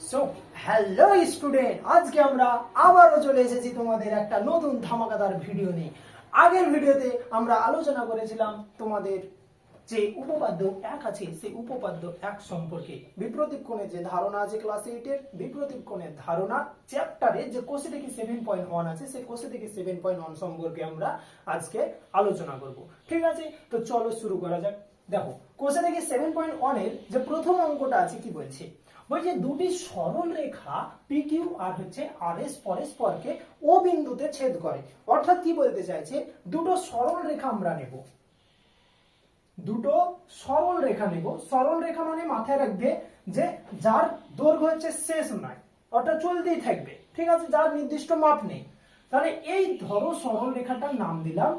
So hello student, আজকে আমরা আবারও চলে এসেছি তোমাদের একটা নতুন ধামাকাদার ভিডিও নিয়ে। আগের ভিডিওতে আমরা আলোচনা করেছিলাম তোমাদের যে উপপাদ্য এক আছে সেই উপপাদ্য এক সম্পর্কে। বিপ্রতীপ কোণের যে ধারণা আছে ক্লাস 8 এর বিপ্রতীপ কোণের ধারণা চ্যাপ্টারে যে কোষে 7.1 আছে সেই কোষে 7.1 সম্পর্কে আমরা আজকে আলোচনা করব। ঠিক আছে, তো চলো শুরু করা যাক। দেখো কোষে 7.1 এর যে প্রথম অঙ্কটা আছে কি বলছে, বলছে দুটি সরল রেখা PQ আর হচ্ছে RS পরস্পরকে ও বিন্দুতে ছেদ করে। অর্থাৎ কি বলতে চাইছে, দুটো সরল রেখা আমরা নেব, দুটো সরল রেখা নেব। সরল রেখা মানে মাথায় রাখবে যে যার দৈর্ঘ্য হচ্ছে শেষ নয়, অর্থাৎ চলতেই থাকবে। ঠিক আছে, যার নির্দিষ্ট মাপ নেই। তাহলে এই ধরো সরল রেখাটার নাম দিলাম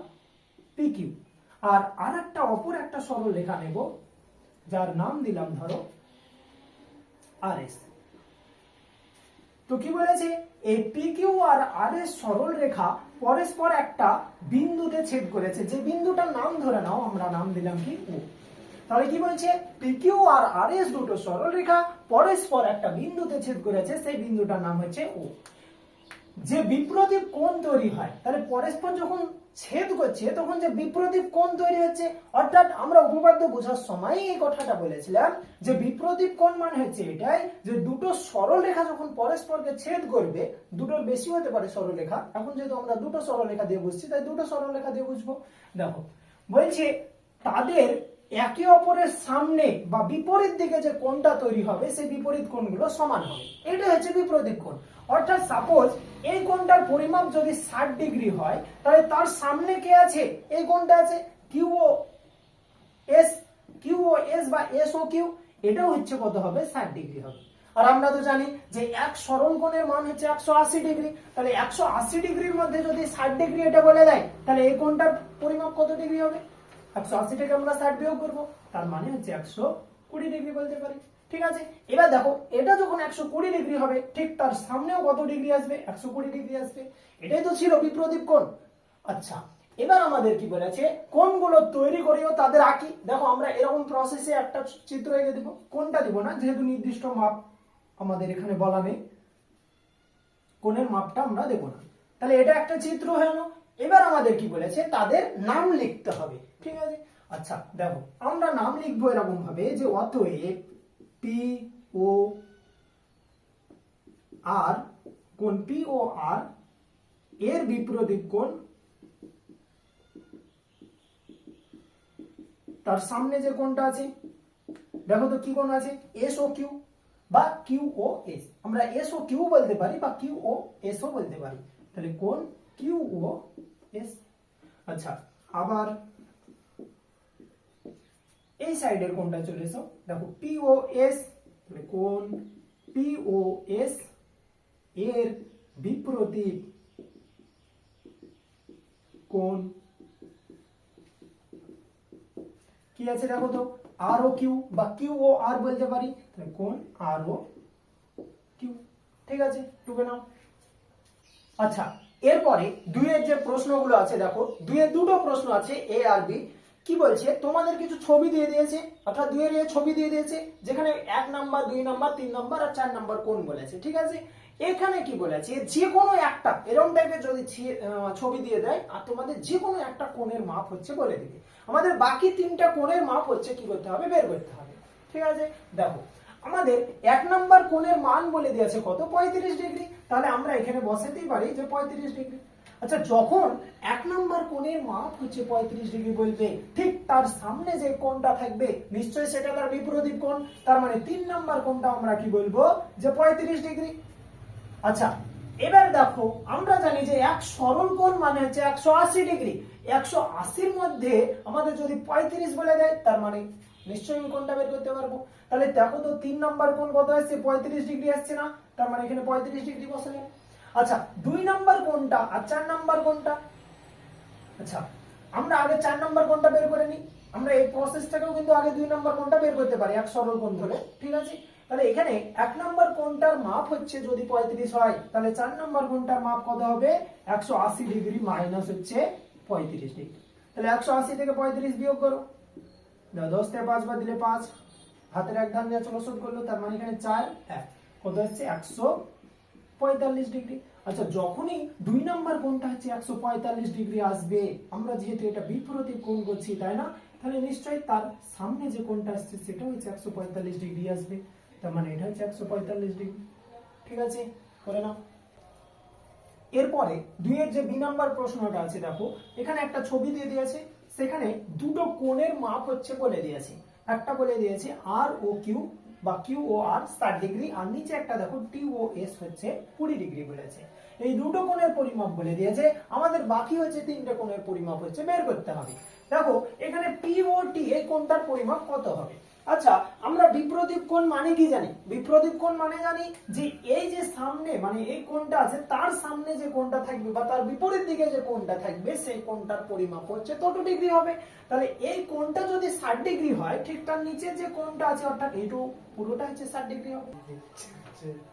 PQ, আর আরেকটা অপর একটা সরল রেখা নেব যার নাম দিলাম ধরো RS। তো কি বলেছে, এই PQ আর RS সরল রেখা পরস্পর একটা বিন্দুতে ছেদ করেছে, যে বিন্দুটার নাম ধরে নাও, আমরা নাম দিলাম কি O। তাহলে কি বলছে, PQ আর RS দুটো সরল রেখা পরস্পর একটা বিন্দুতে ছেদ করেছে, সেই বিন্দুটার নাম হচ্ছে O। যে বিপ্রতীপ কোণ তৈরি হয়, তাহলে পরস্পর যখন ছেদ করছে তখন যে বিপ্রতীপ কোণ তৈরি হচ্ছে, অর্থাৎ আমরা উপপাদ্য বোঝার সময় এই কথাটা বলেছিলাম যে বিপ্রতীপ কোণ মানে হচ্ছে এটাই যে দুটো সরল রেখা যখন পরস্পরকে ছেদ করবে, দুটোর বেশি হতে পারে সরল রেখা, এখন যেহেতু আমরা দুটো সরল রেখা দিয়ে বুঝছি তাই দুটো সরল রেখা দিয়ে বুঝবো। দেখো বলছে তাদের একে অপরের সামনে বা বিপরীত দিকে যে কোণটা তৈরি হবে সেই বিপরীত কোণগুলো সমান হবে, এটা হচ্ছে বিপরীত কোণ। অর্থাৎ সাপোজ এই কোণটার পরিমাপ যদি 60 ডিগ্রি হয়, তাহলে তার সামনে কে আছে, এই কোণটা আছে QOS বা SOQ, এটাও হচ্ছে কত হবে, 60 ডিগ্রি হবে। আর আমরা তো জানি যে এক সরল কোণের মান হচ্ছে 180 ডিগ্রি, তাহলে 180 ডিগ্রির মধ্যে যদি 60 ডিগ্রি এটা বলে দেয়, তাহলে এই কোণটার পরিমাপ কত ডিগ্রি হবে, 180 থেকে আমরা 60 বিয়োগ করবো, তার মানে হচ্ছে 120 ডিগ্রি বলতে পারি। ঠিক আছে, এবার দেখো এটা যখন 120 ডিগ্রি হবে, ঠিক তার সামনেও কত ডিগ্রি আসবে, 120 ডিগ্রি আসবে। এটাই তো ছিল বিপ্রতীপ কোণ। আচ্ছা, এবার আমাদের কি বলেছে, কোণগুলো তৈরি করিও তাদের আঁকি। দেখো আমরা এরকম প্রসেসে একটা চিত্র এঁকে দিব, কোনটা দিব না, যেহেতু নির্দিষ্ট মাপ আমাদের এখানে বলা নেই, কোণের মাপটা আমরা দেব না। তাহলে এটা একটা চিত্র হলো। এবার আমাদের কি বলেছে, তাদের নাম লিখতে হবে। ঠিক আছে, আচ্ছা দেখো আমরা নাম লিখবো এরকম ভাবে যে অতএব POR কোণ POR এর বিপরীত কোণ তার সামনে যে কোণটা আছে, দেখো তো কি কোণ আছে, SOQ বা QOS। আমরা SOQ বলতে পারি বা QOS ও বলতে পারি। তাহলে কোণ QOS। আচ্ছা, আবার এই সাইডের কোণটা চলে এসো, দেখো POS, তাহলে কোণ POS এর বিপরীত কোণ কি আছে, দেখো তো ROQ বা QOR বলতে পারি, তাহলে কোণ ROQ। ঠিক আছে, টুকে নাও। আচ্ছা, এরপরে দুইয়ের যে প্রশ্নগুলো আছে, দেখো দুইয়ের দুটো প্রশ্ন আছে A আর B। কি বলছে, তোমাদের কিছু ছবি দিয়ে দিয়েছে, অর্থাৎ দুইয়ের ছবি দিয়ে দিয়েছে, যেখানে 1 নাম্বার 2 নাম্বার 3 নাম্বার আর 4 নাম্বার কোণ বলেছে। ঠিক আছে, এখানে কি বলেছে, যে কোনো একটা এরকম টাইপের যদি ছবি দিয়ে দেয় আর তোমাদের যে কোনো একটা কোণের মাপ হচ্ছে বলে দিবে, আমাদের বাকি 3টা কোণের মাপ হচ্ছে কি করতে হবে, বের করতে হবে। ঠিক আছে, দেখো আমাদের 1 নাম্বার কোণের মান বলে দিয়েছে কত, 35 ডিগ্রি। তাহলে আমরা এখানে বসাতেই পারি যে 35 ডিগ্রি। আচ্ছা, যখন 1 নাম্বার কোণের মাপ হচ্ছে 35 ডিগ্রি বলবে, ঠিক তার সামনে যে কোণটা থাকবে নিশ্চয়ই সেটা তার বিপরীত কোণ, তার মানে 3 নাম্বার কোণটা আমরা কি বলবো, যে 35 ডিগ্রি। আচ্ছা, এবার দেখো আমরা জানি যে এক সরল কোণ মানে হচ্ছে 180 ডিগ্রি। 180 এর মধ্যে আমাদের যদি 35 বলে দেয়, তার মানে নিশ্চয়ই কোণটা বের করতে পারবো। তাহলে দেখো তো 3 নাম্বার কোণ কত আসছে, 35 ডিগ্রি আসছে না, তার মানে এখানে 35 ডিগ্রি বসালে। আচ্ছা, 2 নাম্বার কোণটা আর 4 নাম্বার কোণটা, আচ্ছা আমরা আগে 4 নাম্বার কোণটা বের করে নিই। আমরা এই প্রসেসটাকেও কিন্তু আগে 2 নাম্বার কোণটা বের করতে পারি এক সরল কোণ ধরে। ঠিক আছে, তাহলে এখানে 1 নাম্বার কোণটার মাপ হচ্ছে যদি 35 হয়, তাহলে 4 নাম্বার কোণটার মাপ কত হবে, 180 ডিগ্রি মাইনাস হচ্ছে 35 ডিগ্রি। তাহলে 180 থেকে 35 বিয়োগ করো, 10 থেকে 5 বাদ দিলে 5, হাতের এক ধান নিয়ে চলো শোধ করলো, তার মানে এখানে 4 1 কত হচ্ছে 145 ডিগ্রি। আচ্ছা, যখনই 2 নাম্বার কোণটা হচ্ছে 145 ডিগ্রি আসবে, আমরা যেহেতু এটা বিপরীত কোণ করছি তাই না, তাহলে নিশ্চয়ই তার সামনে যে কোণটা আসছে সেটা হচ্ছে 145 ডিগ্রি আসবে, তার মানে এটা হচ্ছে 145 ডিগ্রি। ঠিক আছে, করে নাও। এরপরে 2 এর যে বি নাম্বার প্রশ্নটা আছে, দেখো এখানে একটা ছবি দিয়ে দিয়েছে, সেখানে দুটো কোণের মাপ হচ্ছে বলে দিয়েছে। একটা বলে দিয়েছে আর ও কিউ বা কিউ ও আর 60 ডিগ্রি, আর নিচে একটা দেখো টি ও এস হচ্ছে 20 ডিগ্রি বলেছে। এই দুটো কোণের পরিমাপ বলে দিয়েছে, আমাদের বাকি হচ্ছে তিনটে কোণের পরিমাপ হচ্ছে বের করতে হবে। দেখো এখানে পি ও টি এই কোণটার পরিমাপ কত হবে। আচ্ছা, আমরা বিপ্রতীপ কোণ মানে কি জানি? বিপ্রতীপ কোণ মানে জানি যে এই যে সামনে মানে এই কোণটা আছে তার সামনে যে কোণটা থাকবে বা তার বিপরীত দিকে যে কোণটা থাকবে সেই কোণটার পরিমাপ হচ্ছে তত ডিগ্রি হবে। তাহলে এই কোণটা যদি 60 ডিগ্রি হয়, ঠিক তার নিচে যে কোণটা আছে অর্থাৎ এইটু পুরোটা হচ্ছে 60 ডিগ্রি হবে।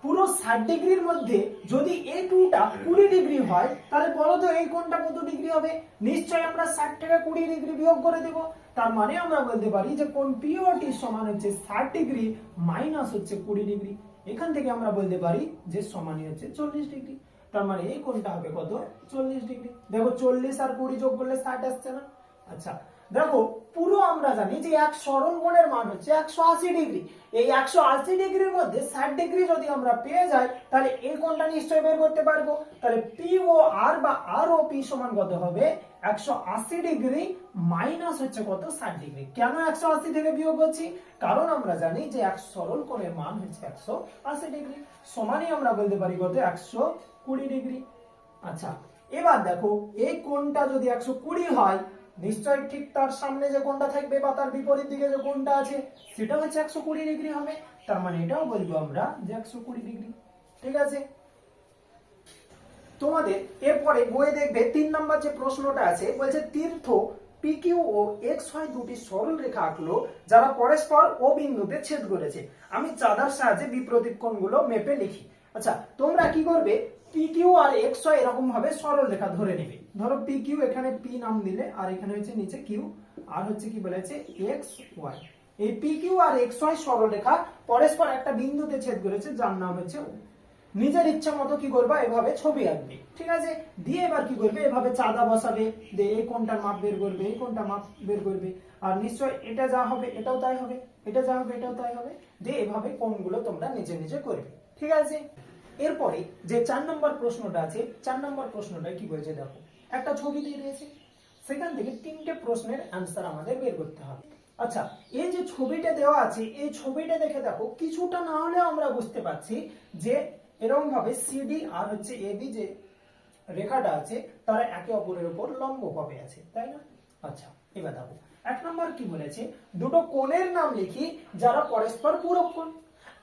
পুরো 60 ডিগ্রির মধ্যে যদি এই টুটা 20 ডিগ্রি হয়, তাহলে বলো তো এই কোণটা কত ডিগ্রি হবে? নিশ্চয়ই আমরা 60 থেকে 20 ডিগ্রি বিয়োগ করে দেব। তার মানে আমরা বলতে পারি যে কোণ পিওটি সমান হচ্ছে 60 ডিগ্রি মাইনাস হচ্ছে 20 ডিগ্রি। এখান থেকে আমরা বলতে পারি যে সমানই হচ্ছে 40 ডিগ্রি। তার মানে এই কোণটা হবে কত? 40 ডিগ্রি। দেখো 40 আর 20 যোগ করলে 60 আসছে না? আচ্ছা, দেখো পুরো আমরা জানি যে এক সরল কোণের মান হচ্ছে 180 ডিগ্রি। এই 180 ডিগ্রির মধ্যে 60 ডিগ্রি যদি আমরা পেয়ে যাই, তাহলে এই কোণটা নিশ্চয়ই বের করতে পারবো। তাহলে পি ও আর বা আর ও পি সমান কত হবে? 180 ডিগ্রি মাইনাস হচ্ছে কত? 60 ডিগ্রি। কেন 180 থেকে বিয়োগ করছি? কারণ আমরা জানি যে এক সরল কোণের মান হচ্ছে 180 ডিগ্রি, সমানই আমরা বলতে পারি কত? 120 ডিগ্রি। আচ্ছা, এবার দেখো এই কোণটা যদি 120 হয়, নিশ্চয়ই ঠিক তার সামনে যে কোণটা থাকবে বা তার বিপরীত দিকে যে কোণটা আছে সেটা হচ্ছে 120 ডিগ্রি হবে। তার মানে এটাও বলবো আমরা যে 120 ডিগ্রি। ঠিক আছে, তোমাদের এরপরে বইয়ে দেখবে 3 নাম্বার যে প্রশ্নটা আছে, বলছে তীর্থ পিকিউ ও এক্স হয় দুটি সরল রেখা আঁকলো যারা পরস্পর ও বিন্দুতে ছেদ করেছে। আমি চাঁদার সাহায্যে বিপরীত কোণগুলো মেপে লিখি। আচ্ছা, তোমরা কি করবে? পিকিউ আর এক্স হয় এরকম ভাবে সরল রেখা ধরে নেবে। ধরো পিকিউ, এখানে পি নাম দিলে, আর এখানে হচ্ছে নিচে কিউ, আর হচ্ছে কি বলেছে এক্স ওয়াই। এই পিকিউ আর এক্স ওয়াই সরল রেখা পরস্পর একটা বিন্দুতে ছেদ করেছে যার নাম হচ্ছে ও। নিজের ইচ্ছা মতো কি করবা? এভাবে ছবি আঁকবে। ঠিক আছে, দিয়ে এবার কি করবে? এভাবে চাঁদা বসাবে, দিয়ে এই কোণটার মাপ বের করবে, এই কোণটার মাপ বের করবে, আর নিশ্চয় এটা যা হবে এটাও তাই হবে, এটা যা হবে এটাও তাই হবে, দিয়ে এভাবে কোণগুলো তোমরা নিজে নিজে করবে। ঠিক আছে, এরপরে যে 4 নম্বর প্রশ্নটা আছে, 4 নম্বর প্রশ্নটা কি বলছে দেখো, একটা ছবি দিয়ে দিয়েছে, সেখান থেকে 3টে প্রশ্নের অ্যান্সার আমাদের বের করতে হবে। আচ্ছা, এই যে ছবিটা দেওয়া আছে, এই ছবিটা দেখে দেখো কিছুটা না হলেও আমরা বুঝতে পারছি যে এরকম ভাবে সিডি আর হচ্ছে এবি যে রেখাটা আছে তারা একে অপরের উপর লম্বভাবে আছে, তাই না? আচ্ছা, এবার দেখো 1 নম্বর কি বলেছে, দুটো কোণের নাম লিখি যারা পরস্পর পূরক কোণ।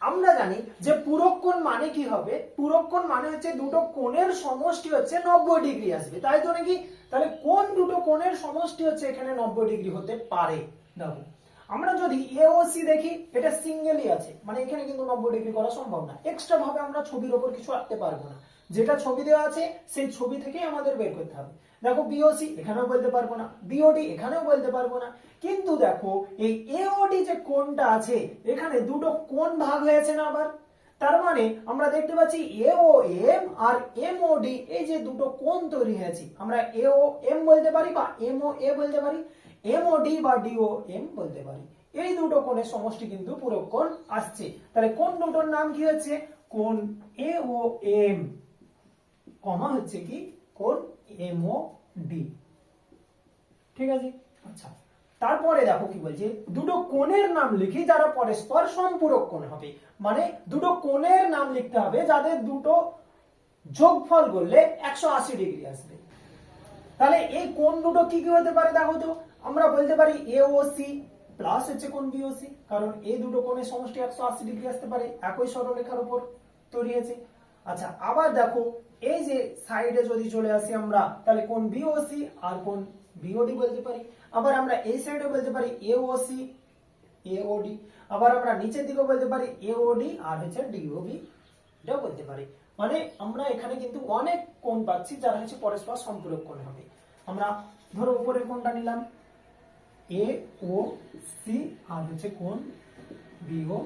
আমরা জানি যে পূরক কোণ মানে কি হবে? পূরক কোণ মানে হচ্ছে দুটো কোণের সমষ্টি হচ্ছে 90 ডিগ্রি আসবে, তাই তো নাকি? তাহলে কোন দুটো কোণের সমষ্টি হচ্ছে এখানে 90 ডিগ্রি হতে পারে? দেখো আমরা যদি এ ও সি দেখি, এটা সিঙ্গেলই আছে, মানে এখানে কিন্তু 90 ডিগ্রি করা সম্ভব না। এক্সট্রা ভাবে আমরা ছবির উপর কিছু আঁকতে পারবো না, যেটা ছবি দেওয়া আছে সেই ছবি থেকেই আমাদের বের করতে হবে। দেখো বিওসি এখানেও বলতে পারবো না, বিওডি এখানেও বলতে পারবো না, কিন্তু দেখো এই এওডি যে কোণটা আছে এখানে দুটো কোণ ভাগ হয়েছে না আবার। তার মানে আমরা দেখতে পাচ্ছি এও এম আর এমওডি এই যে দুটো কোণ তৈরি হয়েছে, আমরা এও এম বলতে পারি বা এমও এ বলতে পারি, এমওডি বা ডিও এম বলতে পারি। এই দুটো কোণের সমষ্টি কিন্তু পূরক কোণ আসছে। তাহলে কোন দুটোর নাম কি হচ্ছে? কোণ এ ও এম কমা হচ্ছে কি কোণ এমওডি। ঠিক আছে, আচ্ছা তারপরে দেখো কি বলছে, দুটো কোণের নাম লিখি যারা পরস্পর সম্পূরক কোণ হবে। মানে দুটো কোণের নাম লিখতে হবে যাদের দুটো যোগফল করলে 180 ডিগ্রি আসবে। তাহলে এই কোণ দুটো কি কি হতে পারে দেখো তো, আমরা বলতে পারি এওসি প্লাস হচ্ছে কোণ বিওসি, কারণ এই দুটো কোণের সমষ্টি 180 ডিগ্রি আসতে পারে, একই সরলরেখার উপর তৈরি হয়েছে। আচ্ছা, আবার দেখো এই যে সাইডে যদি চলে আসি আমরা, তাহলে কোণ বিওসি আর কোণ বিওডি বলতে পারি। আবার আমরা এই সাইডে বলতে পারি এওসি এওডি, আবার আমরা নিচের দিকে বলতে পারি এওডি আর হচ্ছে ডিওবি, এটাও বলতে পারি। মানে আমরা এখানে কিন্তু অনেক কোণ পাচ্ছি যারা হচ্ছে পরস্পর সম্পূরক কোণ হবে। আমরা ধরো উপরের কোণটা নিলাম এ ও সি আর হচ্ছে কোণ বিও,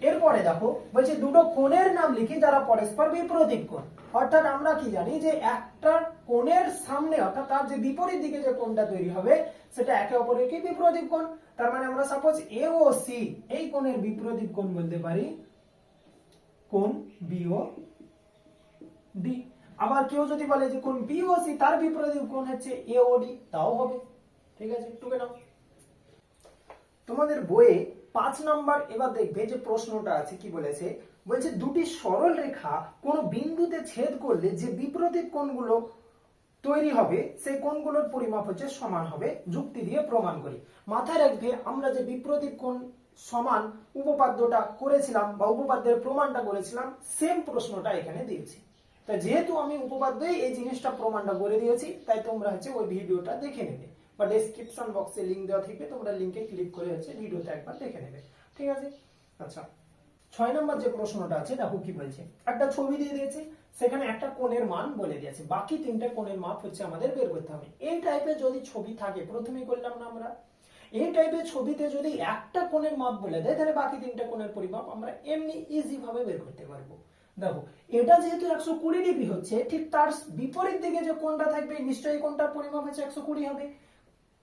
এরপরে দেখো বলছে দুটো কোণের নাম লিখি যারা পরস্পর বিপরীত কোণ। অর্থাৎ আমরা কি জানি যে একটা কোণের সামনে অর্থাৎ তার যে বিপরীত দিকে যে কোণটা তৈরি হবে সেটা একে অপরের কি বিপরীত কোণ। তার মানে আমরা সাপোজ এ ও সি এই কোণের বিপরীত কোণ বলতে পারি কোণ বি ও ডি। আবার কেউ যদি বলে যে কোণ বি ও সি তার বিপরীত কোণ হচ্ছে এ ও ডি, তাও হবে। ঠিক আছে, টুকে নাও। তোমাদের বইয়ে 5 নাম্বার এবার দেখবে যে প্রশ্নটা আছে কি বলেছে, বলছে দুটি সরল রেখা কোন বিন্দুতে ছেদ করলে যে বিপরীত কোণগুলো তৈরি হবে সেই কোণগুলোর পরিমাপ হচ্ছে সমান হবে, যুক্তি দিয়ে প্রমাণ করি। মাথায় রাখবে আমরা যে বিপরীত কোণ সমান উপপাদ্যটা করেছিলাম বা উপপাদ্যের প্রমাণটা করেছিলাম সেম প্রশ্নটা এখানে দিয়েছি। তাই যেহেতু আমি উপপাদ্যে এই জিনিসটা প্রমাণটা করে দিয়েছি তাই তোমরা হচ্ছে ওই ভিডিওটা দেখে নেবে বা ডেসক্রিপশন বক্সে লিংক দেওয়া থাকবে, তোমরা লিংকে ক্লিক করে হচ্ছে ভিডিওটা একবার দেখে নেবে। ঠিক আছে, আচ্ছা 6 নম্বর যে প্রশ্নটা আছে দেখো কি বলছে, একটা ছবি দিয়ে দিয়েছে সেখানে একটা কোণের মান বলে দিয়েছে, বাকি তিনটা কোণের মাপ হচ্ছে আমাদের বের করতে হবে। এই টাইপের যদি ছবি থাকে, প্রথমেই করলাম না আমরা, এই টাইপের ছবিতে যদি একটা কোণের মাপ বলে দেয় তাহলে বাকি তিনটা কোণের পরিমাপ আমরা এমনি ইজি ভাবে বের করতে পারবো। দেখো এটা যেহেতু 120 ডিগ্রি হচ্ছে, ঠিক তার বিপরীত দিকে যে কোণটা থাকবে নিশ্চয়ই কোণটার পরিমাপ হচ্ছে 120 হবে,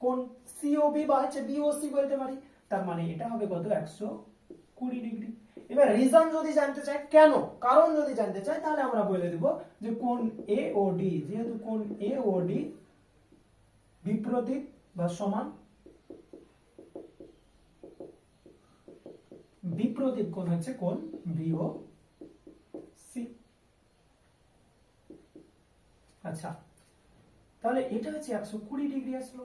কোণ সিওবি বা হচ্ছে বিওসি বলতে পারি। তার মানে এটা হবে কত 120 ডিগ্রি। এবার রিজন যদি জানতে চাই, কেন কারণ যদি জানতে চাই তাহলে আমরা বলে দেব যে কোণ এ ও ডি, যেহেতু কোণ এ ও ডি বিপরীত বা সমান বিপরীত কোণ হচ্ছে কোণ বিও সি। আচ্ছা তাহলে এটা হচ্ছে 120 ডিগ্রি আসলো।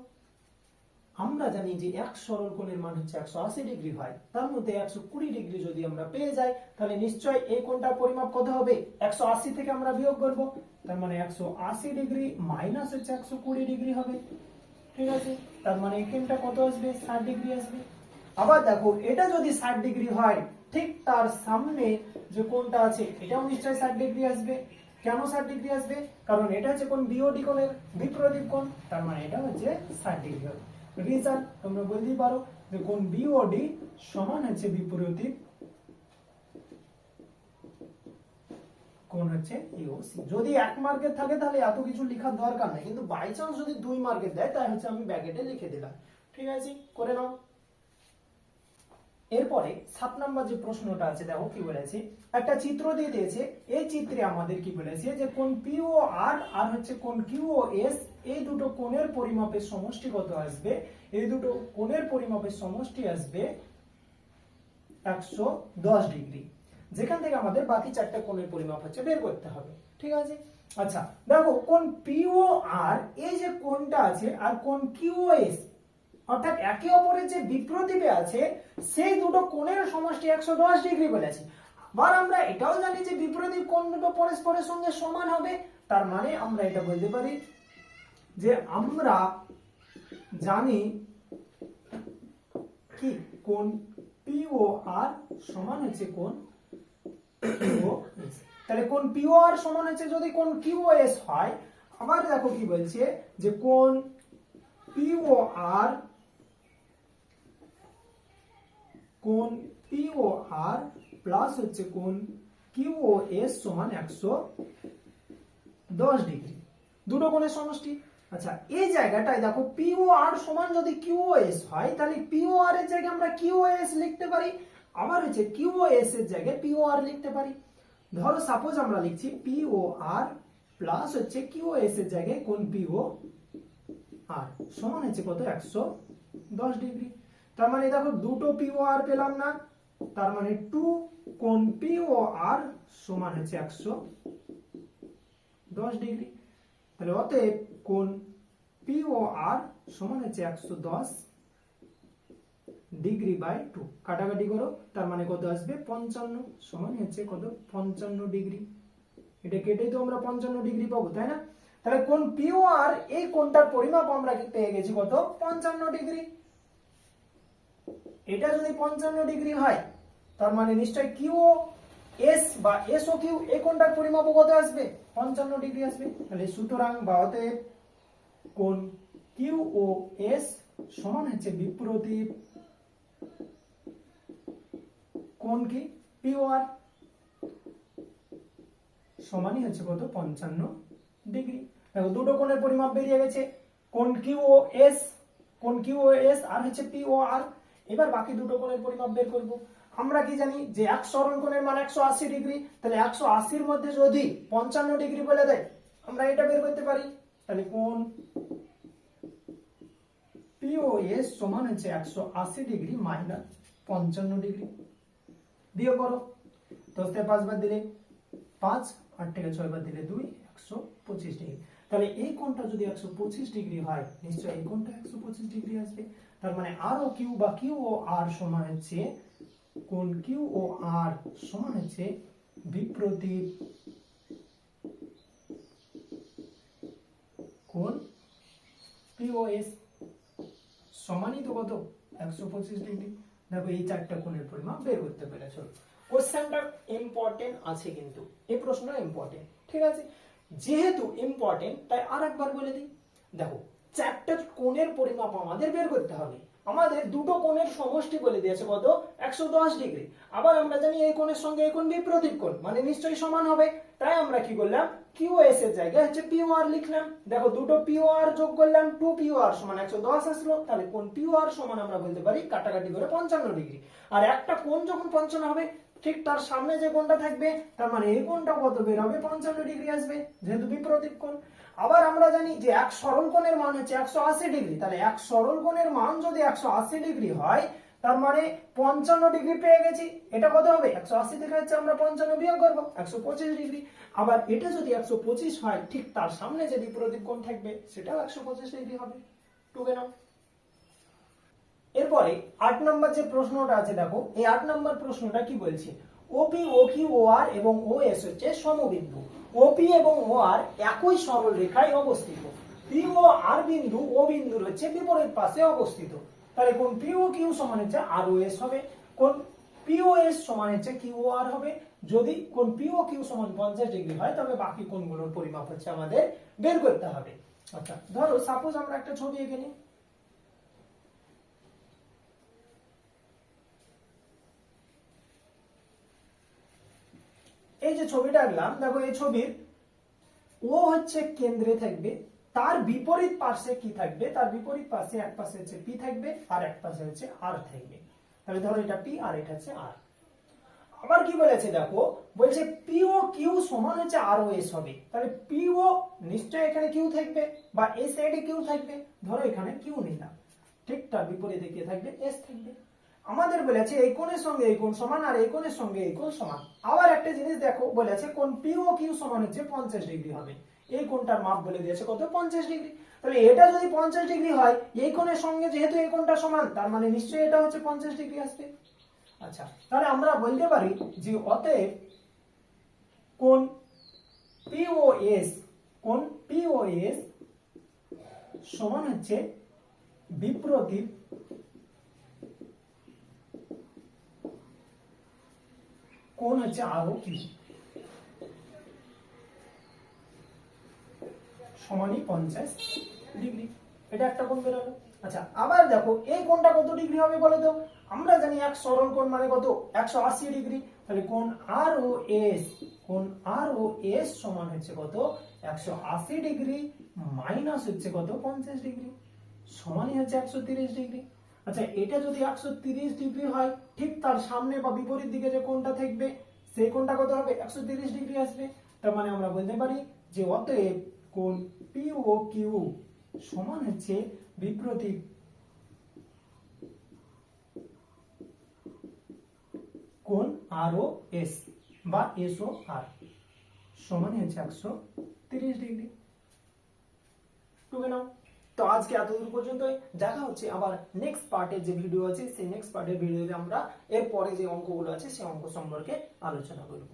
আমরা জানি যে এক সরল কোণের মান হচ্ছে 180 ডিগ্রি হয়, তার মধ্যে 120 ডিগ্রি যদি আমরা পেয়ে যাই তাহলে নিশ্চয়ই এই কোণটার পরিমাপ কত হবে, 180 থেকে আমরা বিয়োগ করব, তার মানে 180 ডিগ্রি মাইনাস হচ্ছে 120 ডিগ্রি হবে। ঠিক আছে, তার মানে এই কোণটা কত আসবে 60 ডিগ্রি আসবে। আবার দেখো এটা যদি 60 ডিগ্রি হয় ঠিক তার সামনে যে কোণটা আছে এটাও নিশ্চয়ই 60 ডিগ্রি আসবে। কেন 60 ডিগ্রি আসবে, কারণ এটা হচ্ছে কোণ বিওডি কোণের বিপরীত কোণ, তার মানে এটা হচ্ছে 60 ডিগ্রি হবে। রিজন তোমরা বলতেই পারো যে কোণ বিওডি সমান হচ্ছে বিপরীত কোণ হচ্ছে ইওসি। যদি 1 মার্কের থাকে তাহলে এত কিছু লেখার দরকার নেই, কিন্তু বাই চান্স যদি 2 মার্কের দেয় তাহলে হচ্ছে আমি ব্র্যাকেটে লিখে দিলাম। ঠিক আছে, করে নাও। এরপরে 7 নম্বর যে প্রশ্নটা আছে দেখো কি বলেছে, একটা চিত্র দিয়ে দিয়েছে, এই চিত্রে আমাদের কি বলেছে যে কোণ পিওআর আর হচ্ছে কোণ কিউওএস এই দুটো কোণের পরিমাপের সমষ্টি কত আসবে, এই দুটো কোণের পরিমাপের সমষ্টি আসবে 110 ডিগ্রি, যেখান থেকে আমাদের বাকি চারটা কোণের পরিমাপ হচ্ছে বের করতে হবে। ঠিক আছে, আচ্ছা দেখো কোণ পিওআর এই যে কোণটা আছে আর কোণ কিউওএস অর্থাৎ একে অপরের যে বিপরীতে আছে সেই দুটো কোণের সমষ্টি 110 ডিগ্রি বলেছে। আবার আমরা এটাও জানি যে বিপরীত কোণ দুটো পরস্পরের সঙ্গে সমান হবে, তার মানে আমরা এটা বলতে পারি যে আমরা জানি কি কোণ পিওআর সমান হচ্ছে কোণ কিউওএস। তাহলে কোণ পিওআর সমান হচ্ছে যদি কোণ কিউওএস হয়, আবার দেখো কি বলছে যে কোণ পিওআর কোণ পিওআর প্লাস হচ্ছে কোণ কিউওএস সমান 110 ডিগ্রি, দুটো কোণের সমষ্টি। আচ্ছা এই জায়গাটায় দেখো পিওআর সমান যদি কিউওএস হয় তাহলে পিওআর এর জায়গায় আমরা কিউওএস লিখতে পারি, আবার হচ্ছে কিউওএস এর জায়গায় পিওআর লিখতে পারি। ধরো সাপোজ আমরা লিখছি পিওআর প্লাস হচ্ছে কিউওএস এর জায়গায় কোণ পিওআর সমান হচ্ছে কত 110 ডিগ্রি। তার মানে দেখো দুটো পিওআর পেলাম না, তার মানে 2 কোণ পিওআর সমান হচ্ছে 110 ডিগ্রি। তাহলে অতএব কোণ পিওআর সমান হচ্ছে 110 ডিগ্রি বাই 2, কাটাকাটি করো তার মানে কত আসবে 55 সমান হচ্ছে কত 55 ডিগ্রি। এটা কেটেই তো আমরা 55 ডিগ্রি পাবো, তাই না? তাহলে কোণ পিওআর এই কোণটার পরিমাপ আমরা পেয়ে গেছি কত 55 ডিগ্রি। এটা যদি 55 ডিগ্রি হয় তার মানে নিশ্চয়ই কিউওএস বা এসও কিউ এই কোণটার পরিমাপ কত আসবে 55 ডিগ্রি আসবে। তাহলে সুতরাং বা অতএব কোণ কিউওএস সমান হচ্ছে বিপরীত কোণ কি পিও আর সমানই হচ্ছে কত 55 ডিগ্রি। দেখো দুটো কোণের পরিমাপ বেরিয়ে গেছে, কোণ কিউ ও এস আর হচ্ছে পি ও আর। এবার বাকি দুটো কোণের পরিমাপ বের করব। আমরা কি জানি যে এক সরল কোণের মান 180 ডিগ্রি, তাহলে 180 এর মধ্যে যদি 55 ডিগ্রি বলে দেয় আমরা এটা বের করতে পারি। তাহলে কোণ পিওএস সমান হচ্ছে 180 ডিগ্রি মাইনাস 55 ডিগ্রি। বিয়োগ করো, 10 থেকে 5 বাদ দিলে 5, 8 থেকে 6 বাদ দিলে 2, 125 ডিগ্রি। তাহলে এই কোণটা যদি 125 ডিগ্রি হয় নিশ্চয়ই এই কোণটা 125 ডিগ্রি আসবে। তার মানে আর ও কিউ বা কিউ ও আর সমান হচ্ছে কোণ কিউ ও আর সমান হচ্ছে বিপরীত কোণ পিওএস সমানই তো কত 125 ডিগ্রি। দেখো এই চারটা কোণের পরিমাপ বের করতে পেরেছো। কোশ্চেনটা ইম্পর্টেন্ট আছে, কিন্তু এই প্রশ্নটা ইম্পর্টেন্ট, ঠিক আছে। যেহেতু ইম্পর্টেন্ট তাই আরেকবার বলে দিই। দেখো চারটা কোণের পরিমাপ আমাদের বের করতে হবে। আমাদের দুটো কোণের সমষ্টি বলে দিয়েছে কত 110 ডিগ্রি। আবার আমরা জানি এই কোণের সঙ্গে এই কোণ বিপরীত কোণ, মানে নিশ্চয়ই সমান হবে। তাই আমরা কি করলাম, কিউএস এর জায়গায় হচ্ছে পিওআর লিখলাম। দেখো দুটো পিওআর যোগ করলাম, 2 পিওআর সমান 110 আসলো। তাহলে কোণ পিওআর সমান আমরা বলতে পারি কাটাকাটি করে 55 ডিগ্রি। আর একটা কোণ যখন 55 হবে ঠিক তার সামনে যে কোণটা থাকবে তার মানে এই কোণটা কত বের হবে 55 ডিগ্রি আসবে, যেহেতু বিপরীত কোণ। আবার আমরা জানি যে এক সরল কোণের মান হচ্ছে 180 ডিগ্রি। তাহলে এক সরল কোণের মান যদি 180 ডিগ্রি হয় তার মানে 55 ডিগ্রি পেয়ে গেছি। এটা কত হবে 180 থেকে হচ্ছে আমরা 55 বিয়োগ করব 125 ডিগ্রি। আবার এটা যদি 125 হয় ঠিক তার সামনে যে বিপরীত কোণ থাকবে সেটাও 125 ডিগ্রি হবে। টুকে নাও। এরপরে 8 নম্বর যে প্রশ্নটা আছে দেখো, এই 8 নম্বর প্রশ্নটা কি বলছে, ওপি ও কিউ ও আর এবং ও এস হচ্ছে সমবিন্দু। ওপি এবং ও আর একই সরল রেখায় অবস্থিত। পি ও আর বিন্দু ও বিন্দুর হচ্ছে বিপরীত পাশে অবস্থিত। তাহলে কোণ পি ও কিউ সমান হচ্ছে আর ও এস হবে, কোণ পি ও এস সমান হচ্ছে কিউ ও আর হবে। যদি কোণ পি ও কিউ সমান 50 ডিগ্রি হয় তবে বাকি কোণগুলোর পরিমাপ হচ্ছে আমাদের বের করতে হবে। আচ্ছা ধরো সাপোজ আমরা একটা ছবি এঁকে নিই। এই যে ছবিটা আঁকলাম, দেখো এই ছবির ও হচ্ছে কেন্দ্রে থাকবে, তার বিপরীত পাশে কি থাকবে, তার বিপরীত পাশে এক পাশে হচ্ছে পি থাকবে আর এক পাশে হচ্ছে আর থাকবে। তাহলে ধরো এটা পি আর এটা হচ্ছে আর। আবার কি বলেছে দেখো, বলছে পি ও কিউ সমান হচ্ছে আর ও এস হবে। তাহলে পি ও নিশ্চয়ই এখানে কিউ থাকবে বা এই সাইডে কিউ থাকবে। ধরো এখানে কিউ নিলাম, ঠিক তার বিপরীতে কি থাকবে এস থাকবে। আমাদের বলেছে এই কোণের সঙ্গে এই কোণ সমান আর এই কোণের সঙ্গে এই কোণ সমান। আবার একটা জিনিস দেখো, বলেছে কোণ পি ও কিউ সমান হচ্ছে 50 ডিগ্রি হবে। এই কোণটার মাপ বলে দিয়েছে কত 50 ডিগ্রি। তাহলে এটা যদি 50 ডিগ্রি হয় এই কোণের সঙ্গে যেহেতু এই কোণটা সমান তার মানে নিশ্চয়ই এটা হচ্ছে 50 ডিগ্রি আসবে। আচ্ছা তাহলে আমরা বলতে পারি যে অতএব কোণ পিওএস সমান হচ্ছে বিপরীত কোণ হচ্ছে আর ও কিউ সমানই 50 ডিগ্রি। এটা একটা কোণ বেরোলো। আচ্ছা আবার দেখো এই কোণটা কত ডিগ্রি হবে বলো তো। আমরা জানি এক সরল কোণ মানে কত 180 ডিগ্রি। তাহলে কোণ আর ও এস সমান হচ্ছে কত 180 ডিগ্রি মাইনাস হচ্ছে কত 50 ডিগ্রি সমানই হচ্ছে 130 ডিগ্রি। আচ্ছা এটা যদি 130 ডিগ্রি হয় ঠিক তার সামনে বা বিপরীত দিকে যে কোণটা থাকবে সেই কোণটা কত হবে 130 ডিগ্রি আসবে। তার মানে আমরা বলতে পারি যে অতএব কোণ পি ও কিউ সমান হচ্ছে বিপরীত কোণ আর ও এস বা এস ও আর সমান হচ্ছে 130 ডিগ্রি। টুকে নাও। তো আজকে এতদূর পর্যন্তই, দেখা হচ্ছে আবার নেক্সট পার্টের যে ভিডিও আছে সেই নেক্সট পার্টের ভিডিওতে আমরা এর পরে যে অঙ্কগুলো আছে সেই অঙ্ক সম্পর্কে আলোচনা করব।